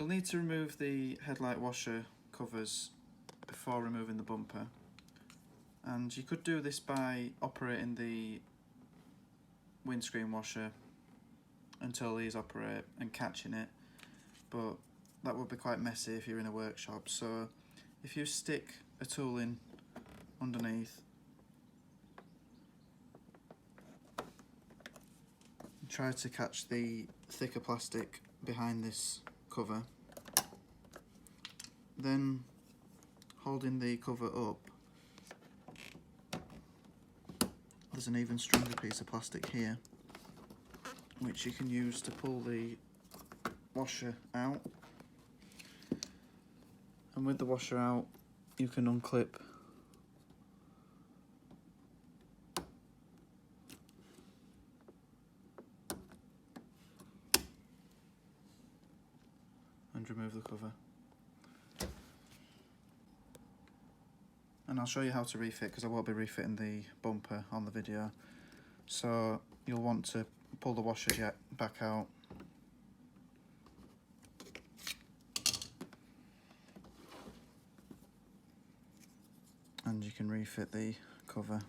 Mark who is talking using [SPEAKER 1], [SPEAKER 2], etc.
[SPEAKER 1] You'll need to remove the headlight washer covers before removing the bumper, and you could do this by operating the windscreen washer until these operate and catching it, but that would be quite messy if you're in a workshop. So if you stick a tool in underneath, try to catch the thicker plastic behind this cover, then holding the cover up, there's an even stronger piece of plastic here which you can use to pull the washer out, and with the washer out you can unclip and remove the cover. And I'll show you how to refit, because I won't be refitting the bumper on the video. So you'll want to pull the washer jet back out, and you can refit the cover.